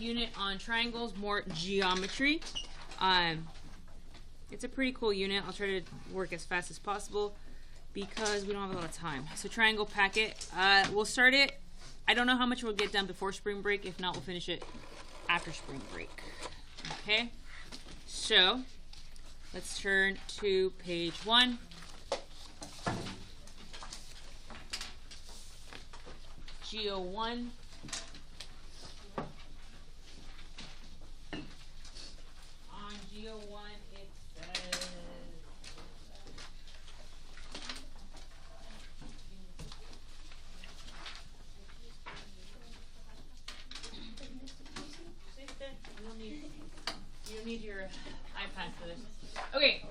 unit on triangles, more geometry. It's a pretty cool unit. I'll try to work as fast as possible because we don't have a lot of time. So triangle packet, we'll start it. I don't know how much we'll get done before spring break. If not, we'll finish it after spring break. Okay, so let's turn to page 1. Geo 1. On Geo 1, it says you don't need your iPad for this. Okay,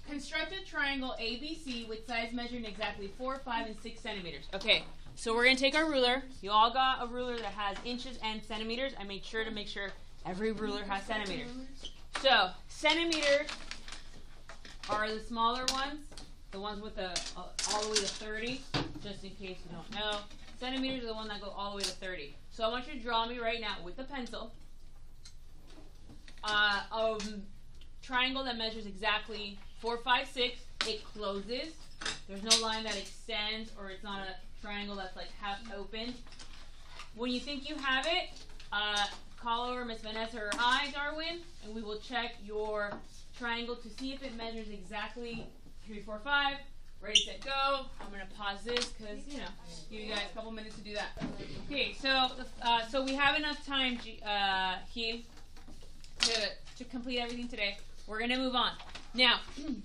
construct a triangle ABC with sides measuring exactly 4, 5, and 6 centimeters. Okay. So we're going to take our ruler. You all got a ruler that has inches and centimeters. I made sure to make sure every ruler has centimeters. So centimeters are the smaller ones, the ones with the all the way to 30, just in case you don't know. Centimeters are the ones that go all the way to 30. So I want you to draw me right now with a pencil a triangle that measures exactly 4, 5, 6. It closes. There's no line that extends, or it's not a triangle that's like half open. When you think you have it, call over Miss Vanessa or I, Darwin, and we will check your triangle to see if it measures exactly 3, 4, 5. Ready, set, go. I'm going to pause this because, you know, give you guys a couple minutes to do that. Okay, so we have enough time, Heath, to complete everything today. We're going to move on. Now,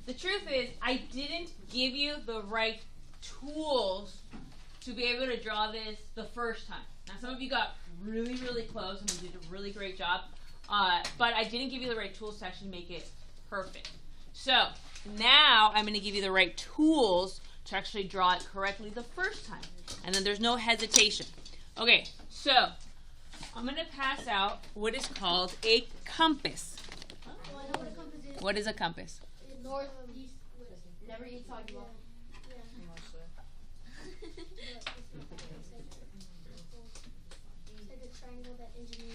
the truth is, I didn't give you the right tools to be able to draw this the first time. Now, some of you got really, really close and you did a really great job, but I didn't give you the right tools to actually make it perfect. So, now I'm going to give you the right tools to actually draw it correctly the first time. And then there's no hesitation. Okay, so I'm going to pass out what is called a compass. What is a compass? North, east, west. Never eat soggy waffles.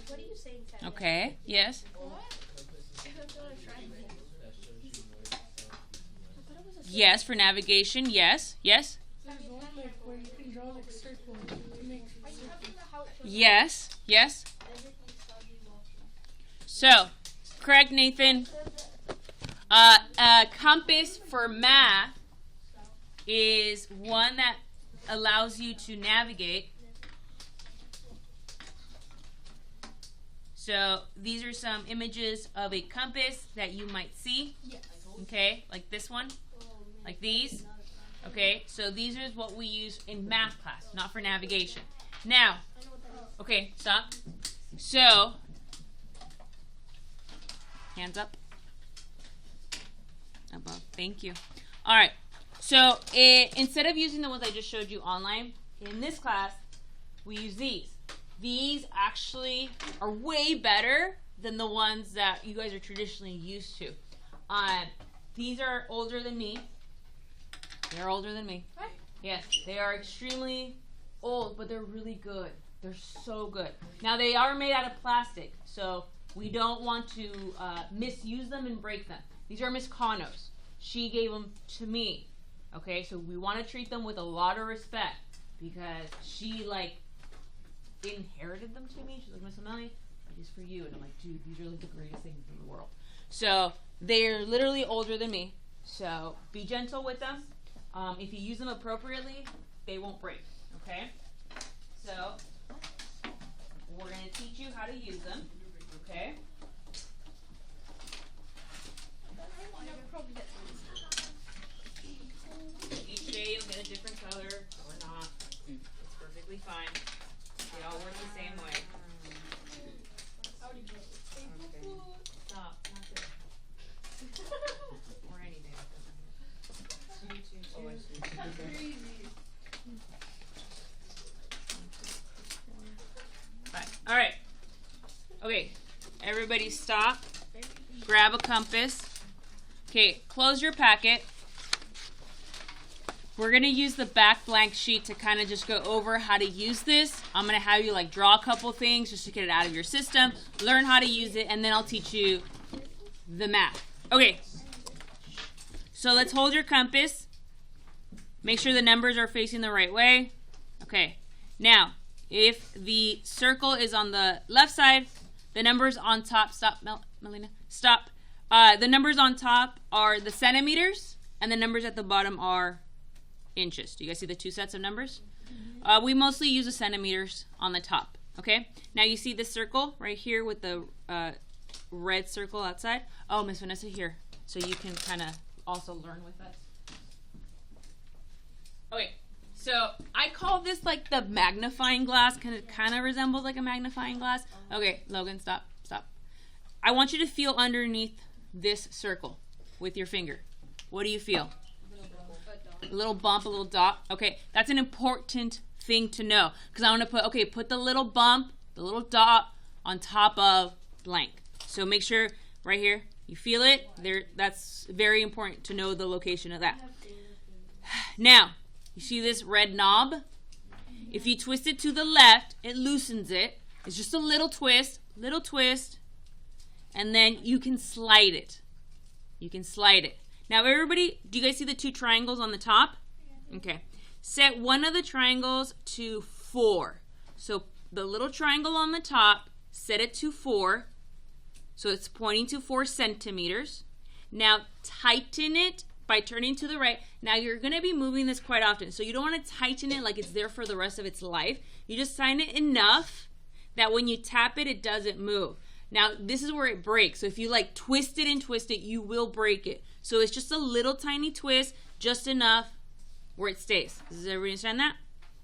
What are you saying, Saturday? Okay, yes. Yes, for navigation, yes, yes. Yes, yes. So, correct, Nathan. A compass for math is one that allows you to navigate. So these are some images of a compass that you might see. Okay, like this one, like these. Okay, so these are what we use in math class, not for navigation. Now, okay, stop. So, hands up. Above. Thank you. All right. So instead of using the ones I just showed you online, in this class, we use these. These actually are way better than the ones that you guys are traditionally used to. These are older than me. They're older than me. What? Yes, they are extremely old, but they're really good. They're so good. Now, they are made out of plastic, so we don't want to misuse them and break them. These are Miss Cano's. She gave them to me. Okay, so we want to treat them with a lot of respect because she, like, inherited them to me. She's like, Miss Amelie, these for you. And I'm like, dude, these are like the greatest things in the world. So they're literally older than me. So be gentle with them. If you use them appropriately, they won't break. Okay? So we're going to teach you how to use them. Okay? Each day you'll get a different color or not. It's perfectly fine. They all work the same way. Okay. Stop. Not this. Or anything. Oh, I see. All right. Okay. Everybody stop. Grab a compass. Okay. Close your packet. we're going to use the back blank sheet to kind of just go over how to use this. I'm going to have you like draw a couple things just to get it out of your system, learn how to use it, and then I'll teach you the math. Okay, so let's hold your compass. Make sure the numbers are facing the right way. Okay, now if the circle is on the left side, the numbers on top, stop, Melina, stop. The numbers on top are the centimeters, and the numbers at the bottom are inches. Do you guys see the two sets of numbers? We mostly use the centimeters on the top. Okay, now you see this circle right here with the red circle outside. Oh, Miss Vanessa, here, so you can kind of also learn with us. Okay, so I call this like the magnifying glass, because it kind of resembles like a magnifying glass. Okay, Logan, stop. I want you to feel underneath this circle with your finger. What do you feel? A little bump, a little dot. Okay, that's an important thing to know, because I want to put the little bump, the little dot on top of blank. So make sure right here you feel it. That's very important to know the location of that. Now, you see this red knob? If you twist it to the left, it loosens it. It's just a little twist, and then you can slide it. Now everybody, do you guys see the two triangles on the top? Okay. Set one of the triangles to 4. So the little triangle on the top, set it to 4. So it's pointing to 4 centimeters. Now tighten it by turning to the right. Now you're going to be moving this quite often. So you don't want to tighten it like it's there for the rest of its life. You just tighten it enough that when you tap it, it doesn't move. Now, this is where it breaks. So if you like twist it, you will break it. So it's just a little tiny twist, just enough where it stays. Does everybody understand that?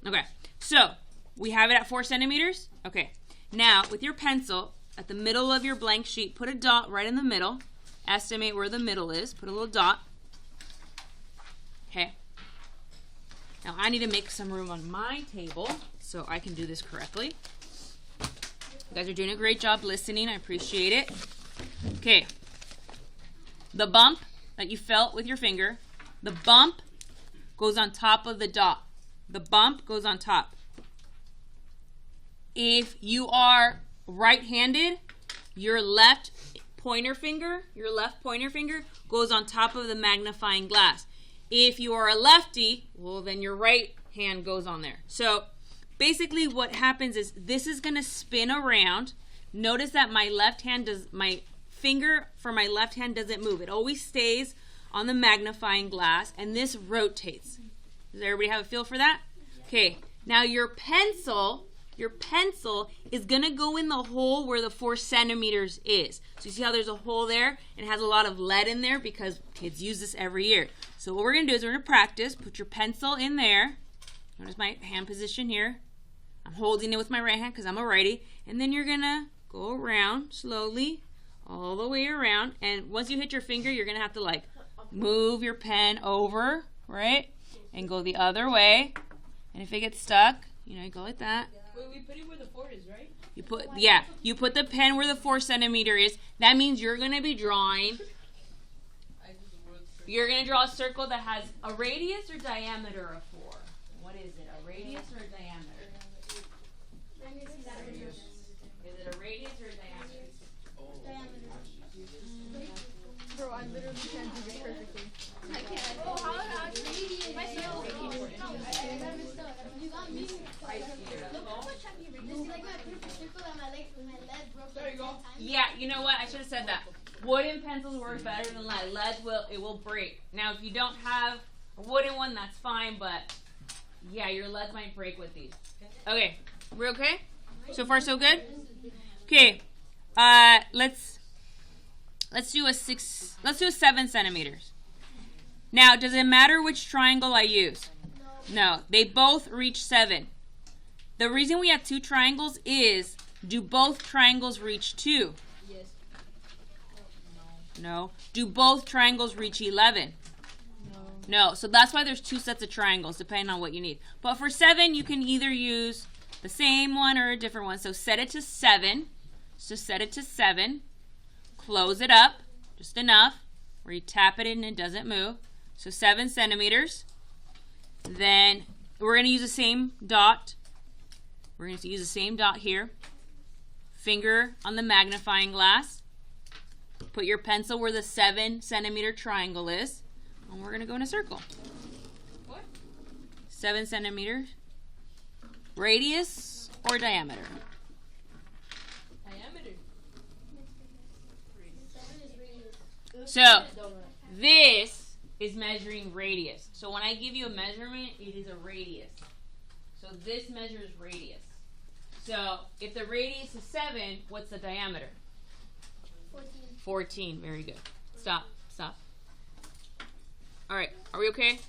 Okay. So we have it at 4 centimeters. Okay. Now, with your pencil, at the middle of your blank sheet, put a dot right in the middle. Estimate where the middle is. Put a little dot. Okay. Now, I need to make some room on my table so I can do this correctly. You guys are doing a great job listening. I appreciate it. Okay. The bump that you felt with your finger, the bump goes on top of the dot. The bump goes on top. If you are right-handed, your left pointer finger goes on top of the magnifying glass. If you are a lefty, well, then your right hand goes on there. So basically what happens is this is going to spin around. Notice that my finger for my left hand doesn't move. It always stays on the magnifying glass, and this rotates. Does everybody have a feel for that? Okay, now your pencil is going to go in the hole where the 4 centimeters is. So you see how there's a hole there? And it has a lot of lead in there because kids use this every year. So what we're going to do is we're going to practice. Put your pencil in there. Notice my hand position here. I'm holding it with my right hand because I'm a righty. And then you're going to go around slowly all the way around. And once you hit your finger, you're going to have to like move your pen over, right? And go the other way. And if it gets stuck, you go like that. Wait, we put it where the 4 is, right? You put the pen where the 4 centimeter is. That means you're going to be drawing. You're going to draw a circle that has a radius or diameter of 4. What is it? A radius or a diameter? Is it a radius or a diameter? Bro, I literally can't do it perfectly. I can't. Oh, how radius? Myself. You got me. Look how much have you radius. Like my perfect circle and my lead broke. There you go. Yeah, you know what? I should have said that. Wooden pencils work better than lead. Lead will break. Now, if you don't have a wooden one, that's fine, but yeah, your lead might break with these. Okay, we're okay? So far, so good? Okay, let's do a 7 centimeters. Now, does it matter which triangle I use? No, they both reach 7. The reason we have 2 triangles is, do both triangles reach 2? Yes. No. Do both triangles reach 11? No. So that's why there's 2 sets of triangles, depending on what you need. But for 7, you can either use the same one or a different one. So set it to 7. So set it to 7. Close it up, just enough, where you tap it in and it doesn't move. So 7 centimeters. Then we're going to use the same dot. We're going to use the same dot here. Finger on the magnifying glass. Put your pencil where the 7 centimeter triangle is. And we're going to go in a circle. What? 7 centimeters. Radius or diameter? Diameter. So, this is measuring radius. So when I give you a measurement, it is a radius. So this measures radius. So if the radius is 7, what's the diameter? 14. Very good. Stop. All right. Are we okay?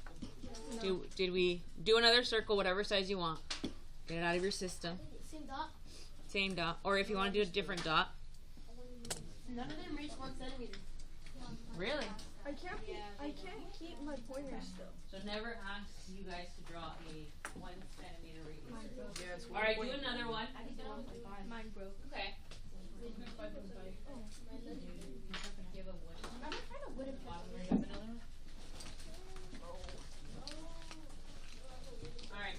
Did we do another circle, whatever size you want? Get it out of your system. Same dot. Or if you want to do a different dot. None of them reach 1 centimeter. Really? I can't keep my pointer still. So never ask you guys to draw a 1 centimeter radius. Yes, All right, do another one. Mine broke. Okay. All right.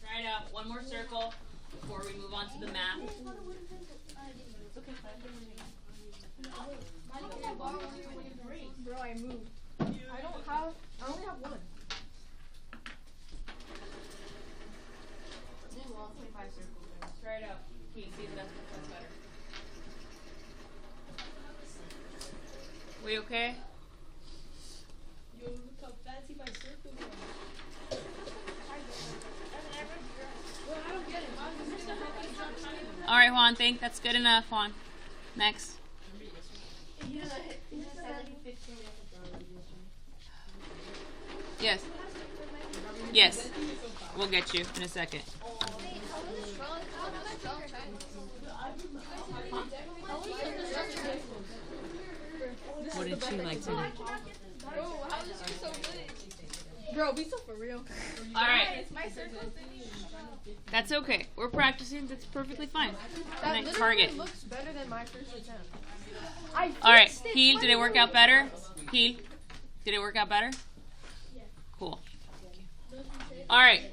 Try it out. One more circle before we move on to the math. Bro, I moved. I only have one. Try it out. Can you see if that's better? We okay? Yo, look how fancy my circles are. Well, I don't get it. Mom, is this gonna help us draw triangles? All right, Juan. Think that's good enough, Juan. Next. Yes. Yes. We'll get you in a second. What did she like today? Bro, be so for real. All right. It's my circle. That's okay. We're practicing. That's perfectly fine. That Next literally target. looks better than my first attempt. All right. Heel, did it work out better? Heel, did it work out better? Cool. All right.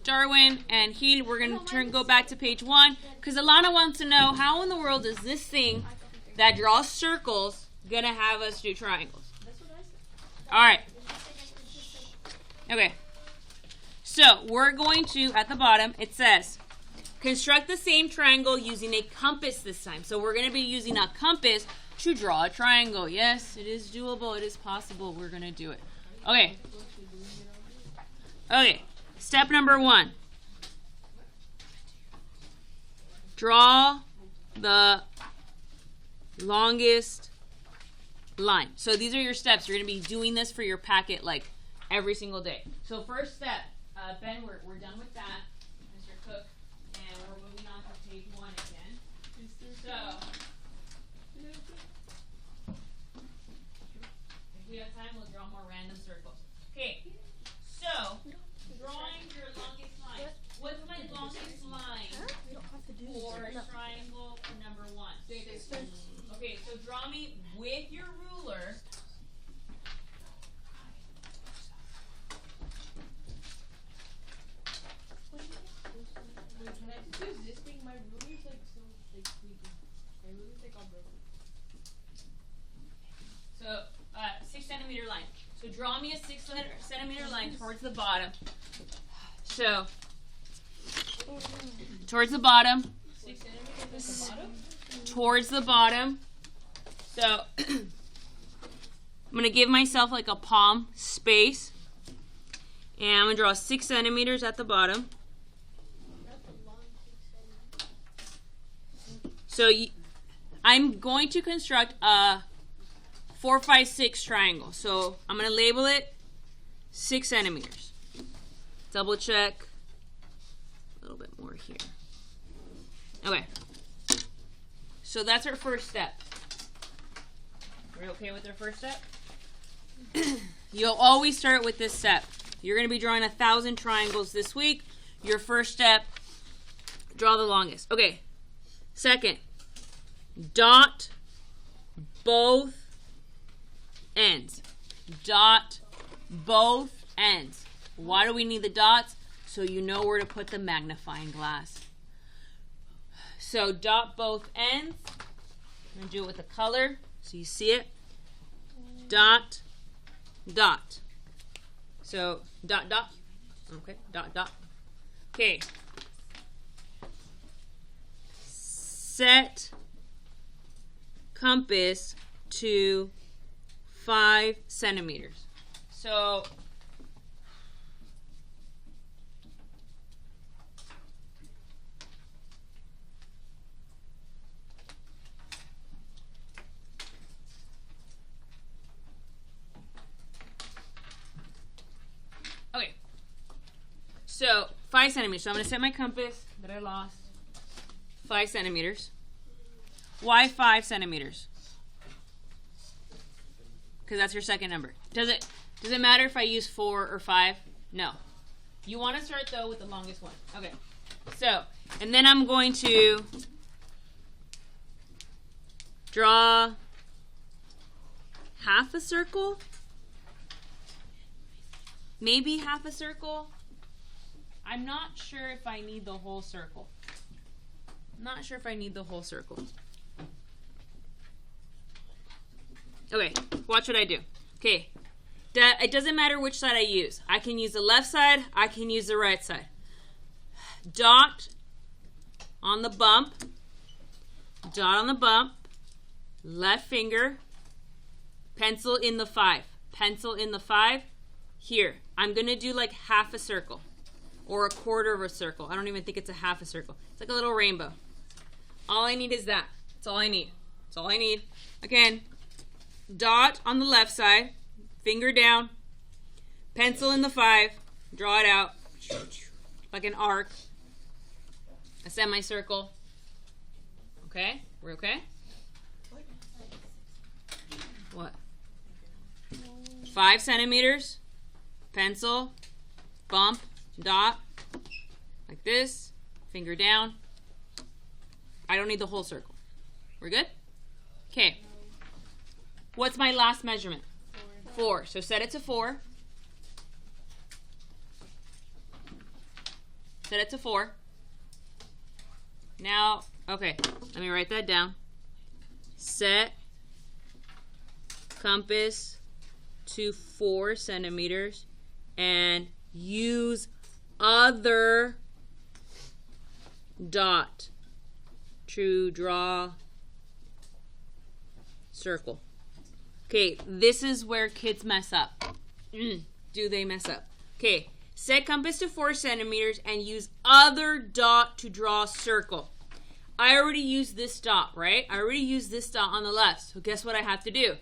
Darwin and Heel, we're going to go back to page 1 because Alana wants to know how in the world is this thing that draws circles going to have us do triangles? All right. Okay. So we're going to, at the bottom, it says, construct the same triangle using a compass this time. So we're going to be using a compass to draw a triangle. Yes, it is doable. It is possible. We're going to do it. Okay. Okay. Step number 1. Draw the longest line. So these are your steps. You're going to be doing this for your packet like every single day. So first step, Ben, we're done with that, Mr. Cook, and we're moving on to page 1 again. So, if we have time, we'll draw more random circles. Okay, so, drawing your longest line. What's my longest line for triangle number 1? Okay, so draw me with your ruler. Can I just use this thing? My ruler's like so like squeaky. My ruler's like all broken. So, 6 centimeter line. So draw me a 6 centimeter line towards the bottom. So, towards the bottom. 6 centimeters at the bottom? Towards the bottom. So, I'm going to give myself like a palm space. And I'm going to draw 6 centimeters at the bottom. So, I'm going to construct a 4, 5, 6 triangle. So, I'm going to label it 6 centimeters. Double check. A little bit more here. Okay. So, that's our first step. We're okay with our first step? You'll always start with this step. You're going to be drawing 1,000 triangles this week. Your first step, draw the longest. Okay. Second, dot both ends. Dot both ends. Why do we need the dots? So you know where to put the magnifying glass. So dot both ends. I'm going to do it with the color so you see it. Dot, dot. So dot, dot. Okay, dot, dot. Okay. Set compass to 5 centimeters. So okay. So 5 centimeters. So I'm going to set my compass that I lost. 5 centimeters. Why 5 centimeters? Because that's your second number. Does it matter if I use 4 or 5? No. You want to start though with the longest one. Okay. So, and then I'm going to draw half a circle. Maybe half a circle. I'm not sure if I need the whole circle. Not sure if I need the whole circle. Okay, watch what I do. Okay, it doesn't matter which side I use. I can use the left side, I can use the right side. Dot on the bump, dot on the bump, left finger, pencil in the 5. Pencil in the 5. Here, I'm going to do like half a circle or a quarter of a circle. I don't even think it's a half a circle. It's like a little rainbow. All I need is that. That's all I need. That's all I need. Again, dot on the left side, finger down, pencil in the 5, draw it out like an arc, a semicircle. Okay? We're okay? What? 5 centimeters, pencil, bump, dot, like this, finger down. I don't need the whole circle. We're good? Okay. What's my last measurement? 4. So set it to 4. Set it to 4. Now, okay, let me write that down. Set compass to 4 centimeters and use other dot to draw circle. Okay, this is where kids mess up. Do they mess up? Okay, set compass to 4 centimeters and use other dot to draw circle. I already used this dot, right? I already used this dot on the left. So guess what I have to do?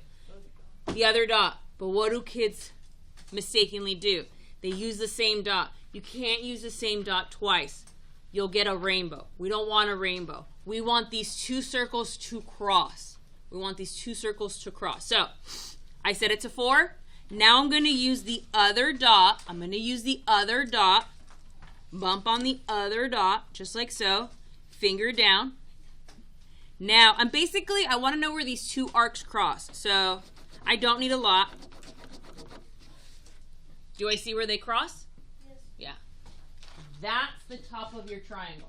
The other dot. But what do kids mistakenly do? They use the same dot. You can't use the same dot twice. You'll get a rainbow. We don't want a rainbow. We want these 2 circles to cross. We want these 2 circles to cross. So I set it to 4. Now I'm going to use the other dot. I'm going to use the other dot. Bump on the other dot, just like so. Finger down. Now, I want to know where these 2 arcs cross. So I don't need a lot. Do I see where they cross? Yes. Yeah. That's the top of your triangle.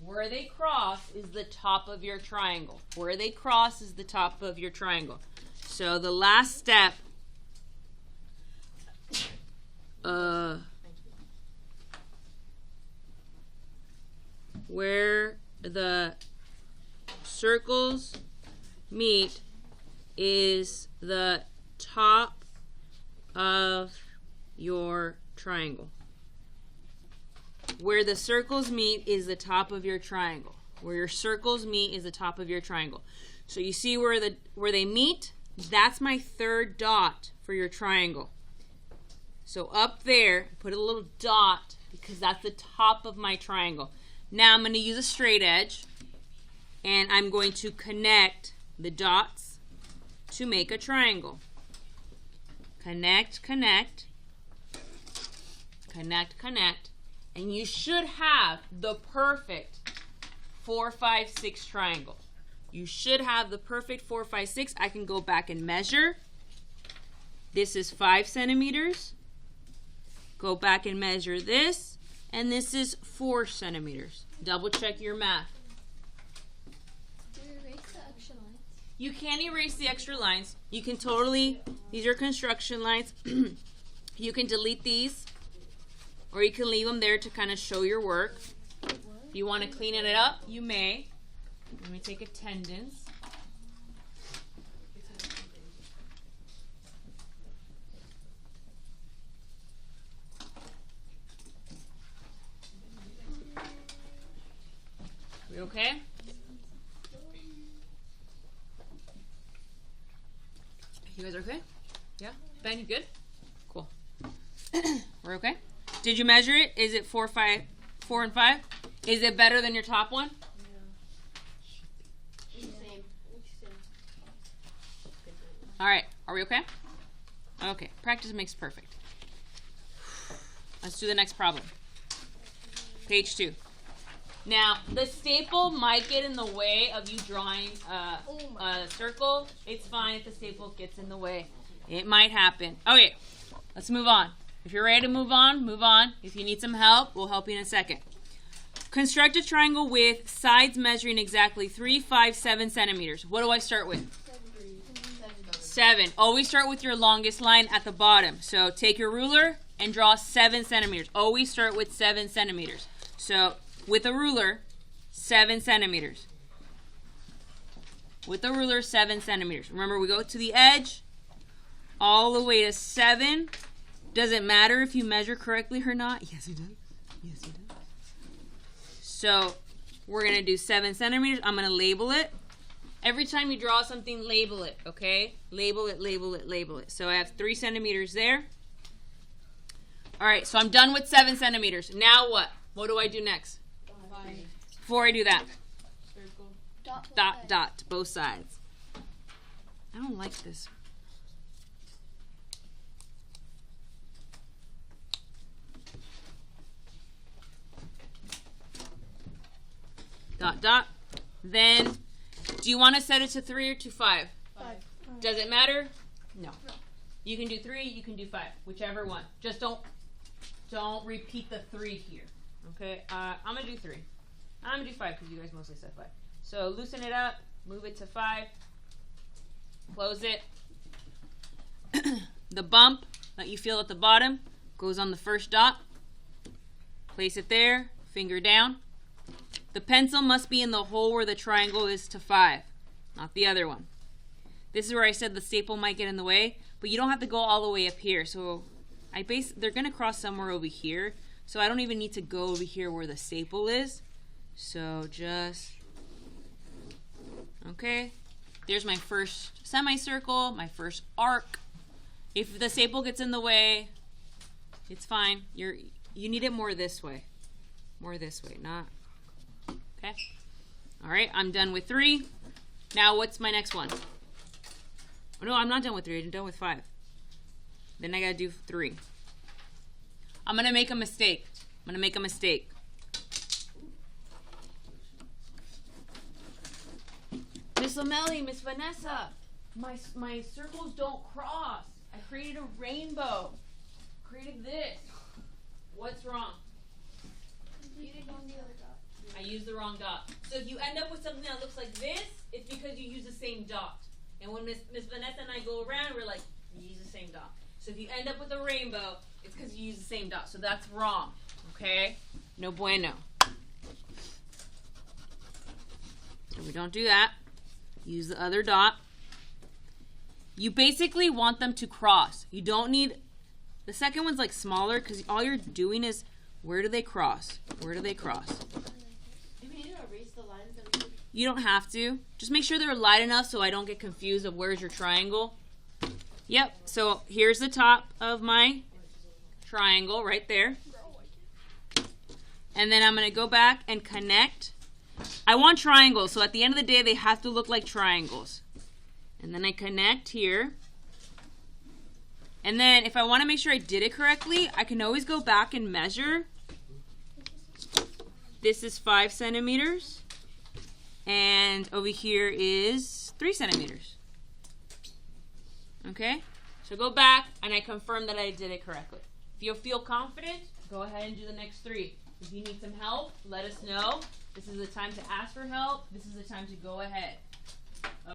Where they cross is the top of your triangle. Where they cross is the top of your triangle. So the last step, where the circles meet is the top of your triangle. Where the circles meet is the top of your triangle. Where your circles meet is the top of your triangle. So you see where they meet? That's my 3rd dot for your triangle. So up there, put a little dot because that's the top of my triangle. Now I'm going to use a straight edge and I'm going to connect the dots to make a triangle. Connect, connect, connect, connect. And you should have the perfect 4, 5, 6 triangle. You should have the perfect 4, 5, 6. I can go back and measure. This is 5 centimeters. Go back and measure this, and this is 4 centimeters. Double check your math. Do we erase the extra lines? You can erase the extra lines. You can totally, these are construction lines. You can delete these, or you can leave them there to kind of show your work. If you want to clean it up, you may. Let me take attendance. We okay? You guys are okay? Yeah? Ben, you good? Cool. We're okay? Did you measure it? Is it 4 and 5? Is it better than your top one? Same. All right. Are we okay? Okay. Practice makes perfect. Let's do the next problem. Page 2. Now, the staple might get in the way of you drawing a circle. It's fine if the staple gets in the way. It might happen. Okay, let's move on. If you're ready to move on, move on. If you need some help, we'll help you in a second. Construct a triangle with sides measuring exactly 3, 5, 7 centimeters. What do I start with? 7. Always start with your longest line at the bottom. So take your ruler and draw 7 centimeters. Always start with 7 centimeters. So with a ruler, 7 centimeters. With a ruler, 7 centimeters. Remember, we go to the edge, all the way to 7. Does it matter if you measure correctly or not? Yes, it does. Yes, it does. So we're going to do 7 centimeters. I'm going to label it. Every time you draw something, label it, okay? Label it, label it, label it. So I have 3 centimeters there. All right, so I'm done with 7 centimeters. Now what? What do I do next? Before I do that, Circle. Dot. dot, both sides. I don't like this. Dot, dot. Then, do you want to set it to 3 or to 5? 5. Does it matter? No. You can do 3, you can do 5, whichever one. Just don't repeat the 3 here. Okay, I'm going to do 3. I'm going to do 5 because you guys mostly said 5. So loosen it up, move it to 5, close it. The bump that you feel at the bottom goes on the first dot. Place it there, finger down. The pencil must be in the hole where the triangle is to 5, not the other one. This is where I said the staple might get in the way, but you don't have to go all the way up here. So they're going to cross somewhere over here. So I don't even need to go over here where the staple is. So just, okay. There's my first semicircle, my first arc. If the staple gets in the way, it's fine. You need it more this way. More this way, not, okay. All right, I'm done with 3. Now what's my next one? Oh, no, I'm not done with 3. I'm done with 5. Then I got to do 3. I'm going to make a mistake. Miss Lamelli, Miss Vanessa, my circles don't cross. I created a rainbow. Created this. What's wrong? You didn't use the other dot. I used the wrong dot. So if you end up with something that looks like this, it's because you use the same dot. And when Miss Vanessa and I go around, we're like, you use the same dot. So if you end up with a rainbow, it's because you use the same dot. So that's wrong. Okay? No bueno. So we don't do that. Use the other dot. You basically want them to cross. You don't need, the second one's like smaller because all you're doing is, where do they cross? Where do they cross? Do we need to erase the lines that we did? You don't have to. Just make sure they're light enough so I don't get confused of where's your triangle. Yep, so here's the top of my triangle right there. And then I'm going to go back and connect. I want triangles, so at the end of the day, they have to look like triangles. And then I connect here. And then if I want to make sure I did it correctly, I can always go back and measure. This is 5 centimeters. And over here is 3 centimeters. Okay? So go back and I confirm that I did it correctly. If you feel confident, go ahead and do the next 3. If you need some help, let us know. This is the time to ask for help. This is the time to go ahead.